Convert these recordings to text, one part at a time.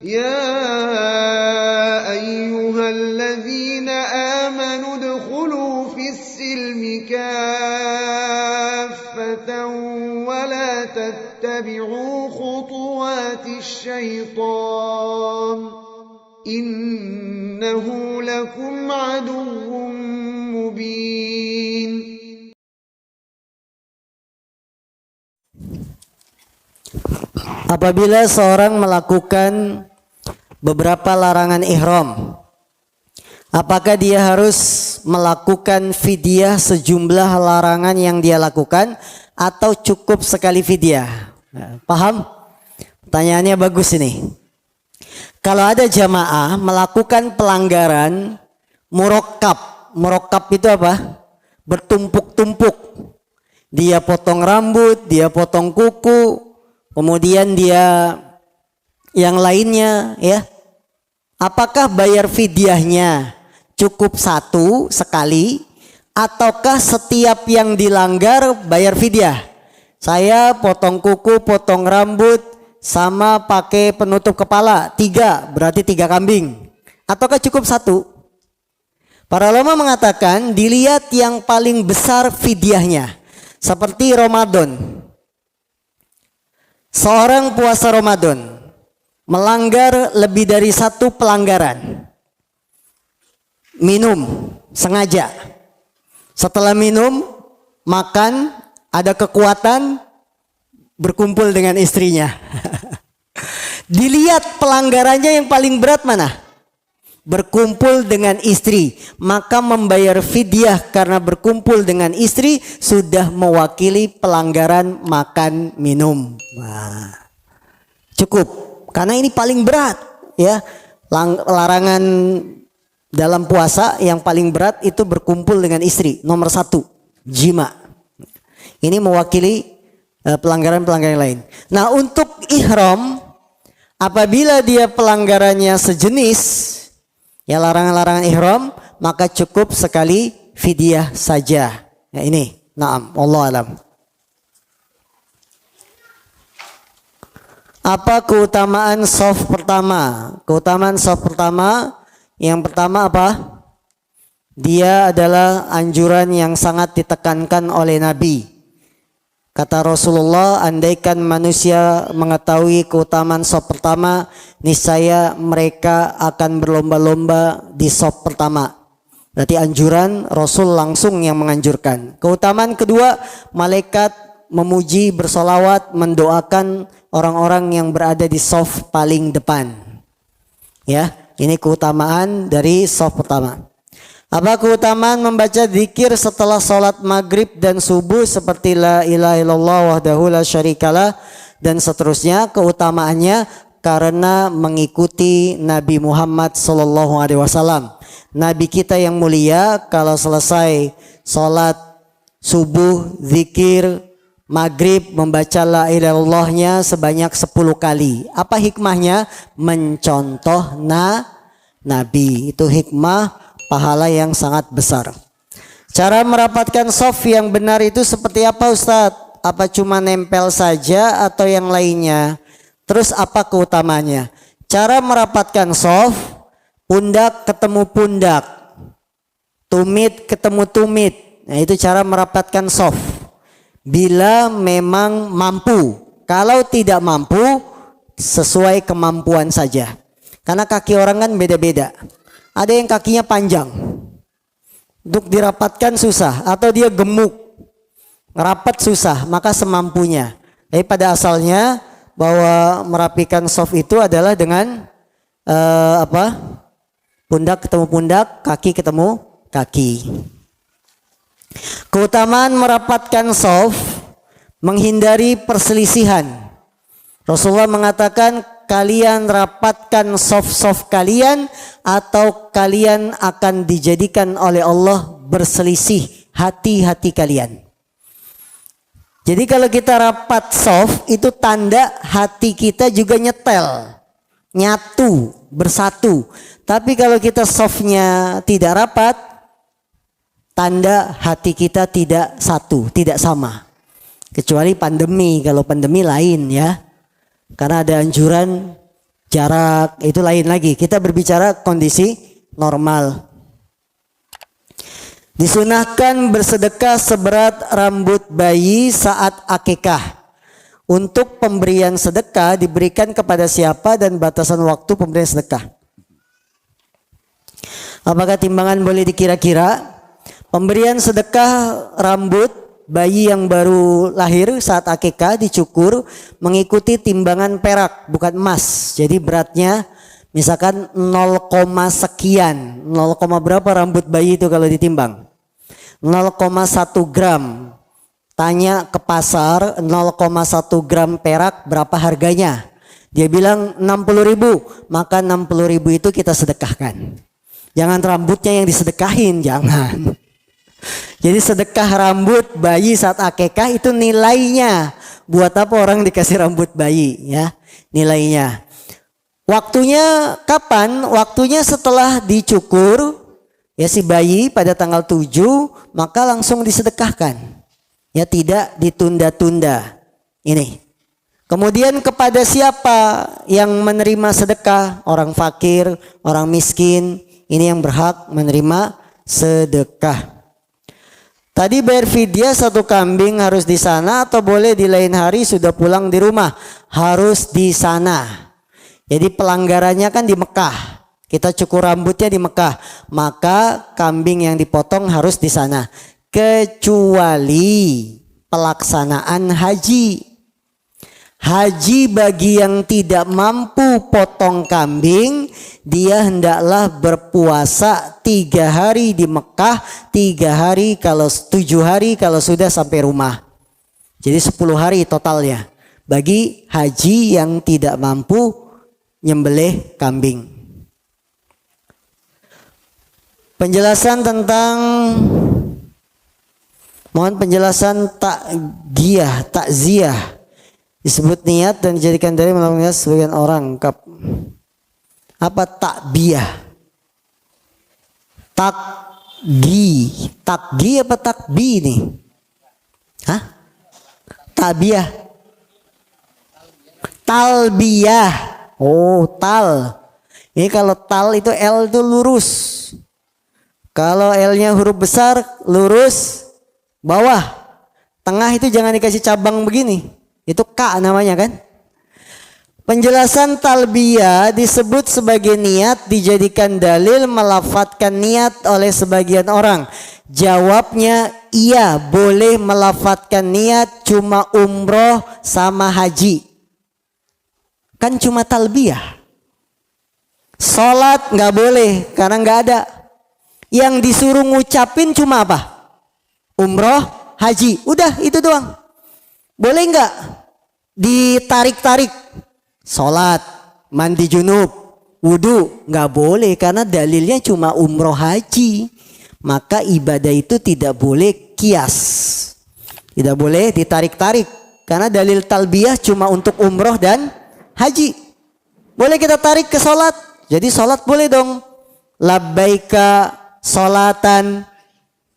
يا أيها الذين آمنوا ادخلوا في السلم كافة ولا تتبعوا خطوات الشيطان إنه لكم عدو مبين. Apabila seorang melakukan beberapa larangan ihram, apakah dia harus melakukan fidyah sejumlah larangan yang dia lakukan atau cukup sekali fidyah? Paham? Pertanyaannya bagus ini. Kalau ada jamaah melakukan pelanggaran murokkab, murokkab itu apa? Bertumpuk-tumpuk. Dia potong rambut, dia potong kuku, kemudian dia yang lainnya, ya. Apakah bayar fidyahnya cukup satu sekali ataukah setiap yang dilanggar bayar fidyah? Saya potong kuku, potong rambut sama pakai penutup kepala 3, berarti 3 kambing. Ataukah cukup satu? Para ulama mengatakan dilihat yang paling besar fidyahnya. Seperti Ramadan. Seorang puasa Ramadan melanggar lebih dari 1 pelanggaran. Minum sengaja. Setelah minum, makan, ada kekuatan, berkumpul dengan istrinya. Dilihat pelanggarannya yang paling berat mana? Berkumpul dengan istri. Maka membayar fidyah karena berkumpul dengan istri sudah mewakili pelanggaran makan minum. Nah, cukup. Karena ini paling berat, ya. Larangan dalam puasa yang paling berat itu berkumpul dengan istri. Nomor 1, jima. Ini mewakili pelanggaran-pelanggaran lain. Nah, untuk ihram, apabila dia pelanggarannya sejenis, ya larangan-larangan ihram, maka cukup sekali fidyah saja. Ya ini, na'am, wallahu alam. Apa keutamaan shaf pertama? Keutamaan shaf pertama, yang pertama apa? Dia adalah anjuran yang sangat ditekankan oleh Nabi. Kata Rasulullah, andaikan manusia mengetahui keutamaan shaf pertama, niscaya mereka akan berlomba-lomba di shaf pertama. Berarti anjuran Rasul langsung yang menganjurkan. Keutamaan kedua, malaikat memuji, bersolawat, mendoakan orang-orang yang berada di shaf paling depan. Ya, ini keutamaan dari shaf pertama. Apa keutamaan membaca zikir setelah sholat maghrib dan subuh seperti la ilaha illallah wahdahu la syarikalah dan seterusnya? Keutamaannya karena mengikuti Nabi Muhammad SAW. Nabi kita yang mulia kalau selesai sholat subuh, zikir, maghrib membaca la ilaha illallahnya sebanyak 10 kali. Apa hikmahnya? Mencontoh Nabi. Itu hikmah pahala yang sangat besar. Cara merapatkan shaf yang benar itu seperti apa, Ustadz? Apa cuma nempel saja atau yang lainnya? Terus apa keutamanya? Cara merapatkan shaf, pundak ketemu pundak, tumit ketemu tumit. Nah, itu cara merapatkan shaf. Bila memang mampu. Kalau tidak mampu, sesuai kemampuan saja. Karena kaki orang kan beda-beda. Ada yang kakinya panjang, untuk dirapatkan susah, atau dia gemuk, ngerapat susah, maka semampunya. Tapi pada asalnya bahwa merapikan shaf itu adalah dengan pundak ketemu pundak, kaki ketemu kaki. Keutamaan merapatkan shaf, menghindari perselisihan. Rasulullah mengatakan, kalian rapatkan shaf-shaf kalian atau kalian akan dijadikan oleh Allah berselisih hati-hati kalian. Jadi kalau kita rapat shaf itu tanda hati kita juga nyetel, nyatu, bersatu. Tapi kalau kita shafnya tidak rapat, tanda hati kita tidak satu, tidak sama. Kecuali pandemi, kalau pandemi lain ya. Karena ada anjuran jarak, itu lain lagi. Kita berbicara kondisi normal. Disunahkan bersedekah seberat rambut bayi saat akikah. Untuk pemberian sedekah diberikan kepada siapa dan batasan waktu pemberian sedekah. Apakah timbangan boleh dikira-kira? Pemberian sedekah rambut bayi yang baru lahir saat akikah dicukur mengikuti timbangan perak bukan emas. Jadi beratnya misalkan 0, sekian, 0, berapa rambut bayi itu kalau ditimbang? 0,1 gram. Tanya ke pasar 0,1 gram perak berapa harganya? Dia bilang 60.000, maka 60.000 itu kita sedekahkan. Jangan rambutnya yang disedekahin, jangan. Jadi sedekah rambut bayi saat akikah itu nilainya. Buat apa orang dikasih rambut bayi ya? Nilainya. Waktunya kapan? Waktunya setelah dicukur ya si bayi pada tanggal 7, maka langsung disedekahkan. Ya tidak ditunda-tunda. Ini. Kemudian kepada siapa yang menerima sedekah? Orang fakir, orang miskin. Ini yang berhak menerima sedekah. Tadi bayar fidyah 1 kambing harus di sana atau boleh di lain hari sudah pulang di rumah? Harus di sana. Jadi pelanggarannya kan di Mekah. Kita cukur rambutnya di Mekah. Maka kambing yang dipotong harus di sana. Kecuali pelaksanaan haji. Haji bagi yang tidak mampu potong kambing, dia hendaklah berpuasa 3 hari di Mekah, 3 hari kalau 7 hari kalau sudah sampai rumah. Jadi 10 hari totalnya. Bagi haji yang tidak mampu nyembelih kambing. Penjelasan tentang mohon penjelasan takziah disebut niat dan dijadikan dalil melakukan sebagian orang. Apa takbiyah? Takgi apa takbi nih? Hah? Takbiyah. Talbiyah. Oh, tal. Ini kalau tal itu L itu lurus. Kalau L-nya huruf besar lurus bawah. Tengah itu jangan dikasih cabang begini. Itu K namanya kan. Penjelasan talbiyah disebut sebagai niat dijadikan dalil melafadzkan niat oleh sebagian orang. Jawabnya iya, boleh melafadzkan niat cuma umroh sama haji. Kan cuma talbiyah. Sholat nggak boleh karena nggak ada. Yang disuruh ngucapin cuma apa? Umroh, haji. Udah itu doang. Boleh nggak ditarik-tarik? Sholat, mandi junub, wudu. Nggak boleh karena dalilnya cuma umroh haji. Maka ibadah itu tidak boleh kias. Tidak boleh ditarik-tarik. Karena dalil talbiyah cuma untuk umroh dan haji. Boleh kita tarik ke sholat. Jadi sholat boleh dong. Labbaika sholatan.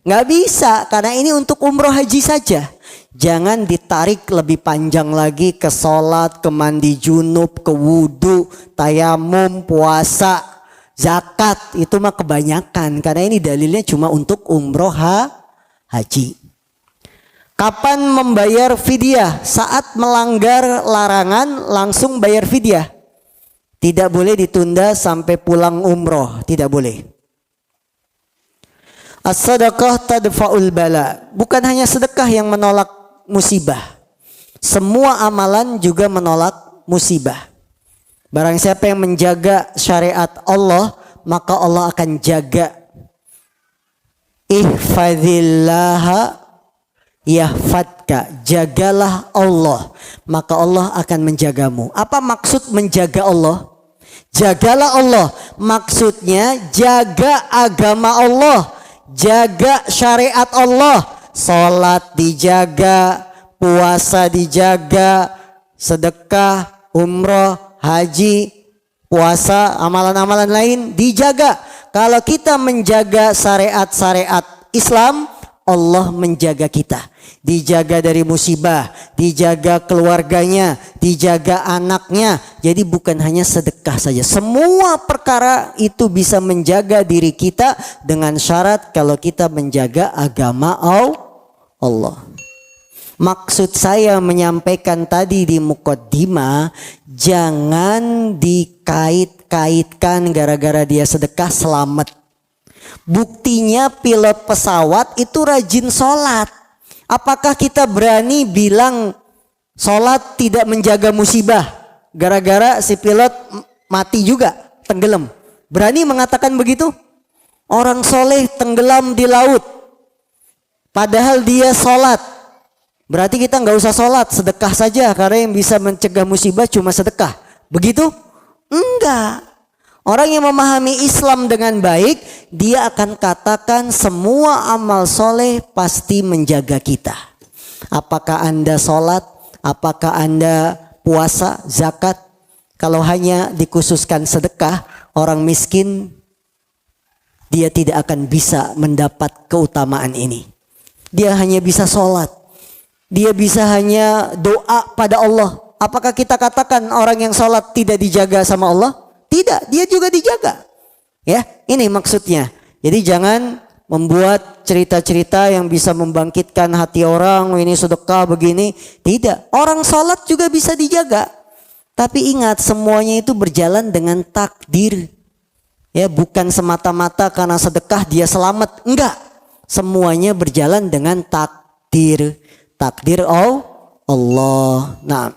Nggak bisa karena ini untuk umroh haji saja. Jangan ditarik lebih panjang lagi ke sholat, ke mandi junub, ke wudu, tayamum, puasa, zakat. Itu mah kebanyakan karena ini dalilnya cuma untuk umroh haji. Kapan membayar fidyah? Saat melanggar larangan langsung bayar fidyah. Tidak boleh ditunda sampai pulang umroh. Tidak boleh. As-sadaqah tadfa'ul bala. Bukan hanya sedekah yang menolak musibah. Semua amalan juga menolak musibah. Barang siapa yang menjaga syariat Allah, maka Allah akan jaga. Ihfadhillaha yahfadka. Jagalah Allah, maka Allah akan menjagamu. Apa maksud menjaga Allah? Jagalah Allah. Maksudnya jaga agama Allah. Jaga syariat Allah. Salat dijaga, puasa dijaga, sedekah, umroh, haji, puasa, amalan-amalan lain dijaga. Kalau kita menjaga syariat-syariat Islam, Allah menjaga kita. Dijaga dari musibah, dijaga keluarganya, dijaga anaknya. Jadi bukan hanya sedekah saja. Semua perkara itu bisa menjaga diri kita dengan syarat kalau kita menjaga agama Allah. Maksud saya menyampaikan tadi di mukaddimah, jangan dikait-kaitkan gara-gara dia sedekah selamat. Buktinya pilot pesawat itu rajin sholat. Apakah kita berani bilang sholat tidak menjaga musibah gara-gara si pilot mati juga, tenggelam? Berani mengatakan begitu? Orang soleh tenggelam di laut padahal dia sholat. Berarti kita nggak usah sholat, sedekah saja, karena yang bisa mencegah musibah cuma sedekah. Begitu? Enggak. Orang yang memahami Islam dengan baik, dia akan katakan semua amal soleh pasti menjaga kita. Apakah Anda sholat, apakah Anda puasa, zakat. Kalau hanya dikhususkan sedekah, orang miskin dia tidak akan bisa mendapat keutamaan ini. Dia hanya bisa sholat. Dia bisa hanya doa pada Allah. Apakah kita katakan orang yang sholat tidak dijaga sama Allah? Tidak, dia juga dijaga. Ya, ini maksudnya. Jadi jangan membuat cerita-cerita yang bisa membangkitkan hati orang, ini sedekah begini. Tidak, orang sholat juga bisa dijaga. Tapi ingat, semuanya itu berjalan dengan takdir. Ya, bukan semata-mata karena sedekah dia selamat. Enggak, semuanya berjalan dengan takdir. Takdir Allah. Nah,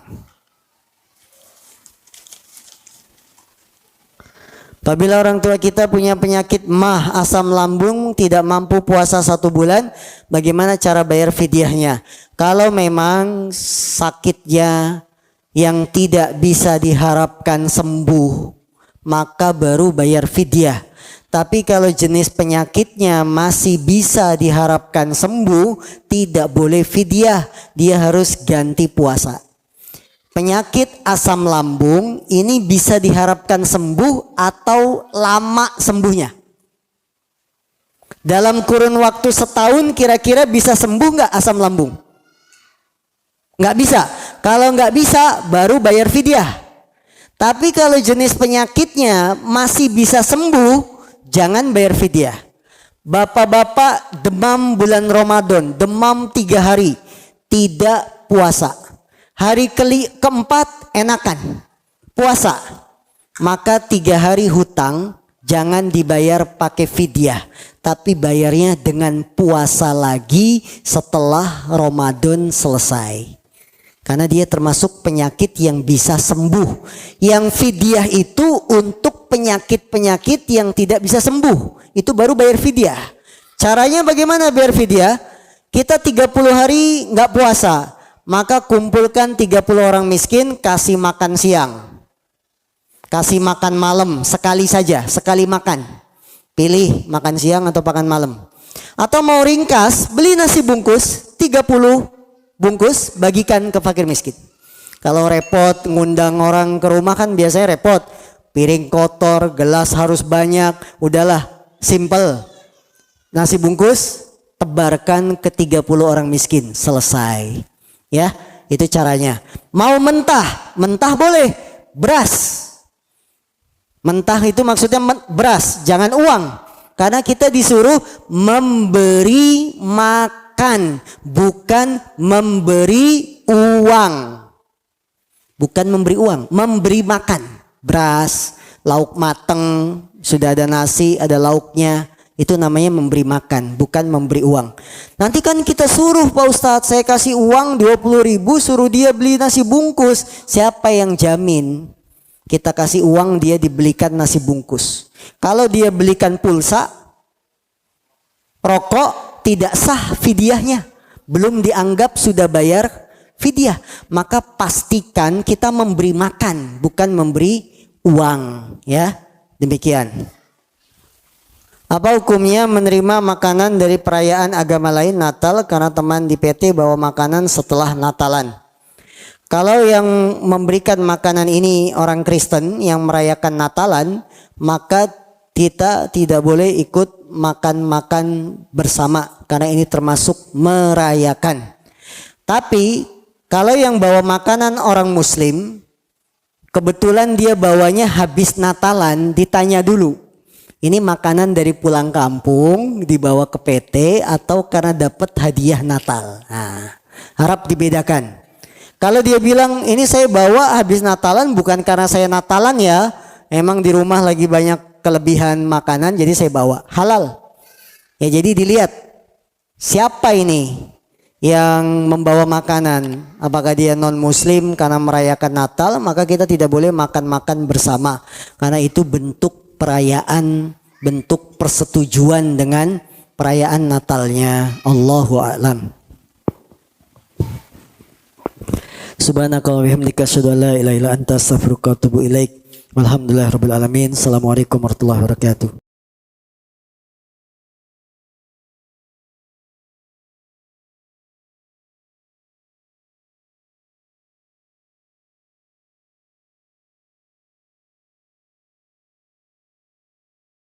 apabila orang tua kita punya penyakit mah, asam lambung, tidak mampu puasa 1 bulan, bagaimana cara bayar fidyahnya? Kalau memang sakitnya yang tidak bisa diharapkan sembuh, maka baru bayar fidyah. Tapi kalau jenis penyakitnya masih bisa diharapkan sembuh, tidak boleh fidyah, dia harus ganti puasa. Penyakit asam lambung ini bisa diharapkan sembuh atau lama sembuhnya. Dalam kurun waktu setahun kira-kira bisa sembuh nggak asam lambung? Nggak bisa. Kalau nggak bisa baru bayar fidyah. Tapi kalau jenis penyakitnya masih bisa sembuh, jangan bayar fidyah. Bapak-bapak demam bulan Ramadan, demam 3 hari, tidak puasa. Hari keempat enakan, puasa. Maka 3 hari hutang, jangan dibayar pakai fidyah. Tapi bayarnya dengan puasa lagi setelah Ramadan selesai. Karena dia termasuk penyakit yang bisa sembuh. Yang fidyah itu untuk penyakit-penyakit yang tidak bisa sembuh. Itu baru bayar fidyah. Caranya bagaimana bayar fidyah? Kita 30 hari nggak puasa. Maka kumpulkan 30 orang miskin, kasih makan siang. Kasih makan malam, sekali saja, sekali makan. Pilih makan siang atau makan malam. Atau mau ringkas, beli nasi bungkus 30 bungkus, bagikan ke fakir miskin. Kalau repot ngundang orang ke rumah kan biasanya repot. Piring kotor, gelas harus banyak. Udahlah, simple. Nasi bungkus, tebarkan ke 30 orang miskin. Selesai. Ya, itu caranya. Mau mentah, mentah boleh. Beras. Mentah itu maksudnya beras, jangan uang. Karena kita disuruh memberi makan, bukan memberi uang. Bukan memberi uang, memberi makan. Beras, lauk mateng, sudah ada nasi, ada lauknya. Itu namanya memberi makan, bukan memberi uang. Nanti kan kita suruh, Pak Ustadz, saya kasih uang 20.000, suruh dia beli nasi bungkus. Siapa yang jamin kita kasih uang dia dibelikan nasi bungkus? Kalau dia belikan pulsa, rokok, tidak sah fidyahnya. Belum dianggap sudah bayar fidyah. Maka pastikan kita memberi makan, bukan memberi uang. Ya, demikian. Apa hukumnya menerima makanan dari perayaan agama lain Natal karena teman di PT bawa makanan setelah Natalan? Kalau yang memberikan makanan ini orang Kristen yang merayakan Natalan, maka kita tidak boleh ikut makan-makan bersama karena ini termasuk merayakan. Tapi kalau yang bawa makanan orang muslim, kebetulan dia bawanya habis Natalan, ditanya dulu, ini makanan dari pulang kampung dibawa ke PT atau karena dapat hadiah Natal. Nah, harap dibedakan. Kalau dia bilang ini saya bawa habis Natalan bukan karena saya Natalan ya, emang di rumah lagi banyak kelebihan makanan jadi saya bawa, halal. Ya jadi dilihat siapa ini yang membawa makanan. Apakah dia non muslim karena merayakan Natal, maka kita tidak boleh makan-makan bersama. Karena itu bentuk perayaan, bentuk persetujuan dengan perayaan Natalnya. Allahu a'lam. Subhanaka wa bihamdika asyhadu an la ilaha illa anta astaghfiruka wa atubu ilaik. Walhamdulillahirabbil alamin. Assalamualaikum warahmatullahi wabarakatuh.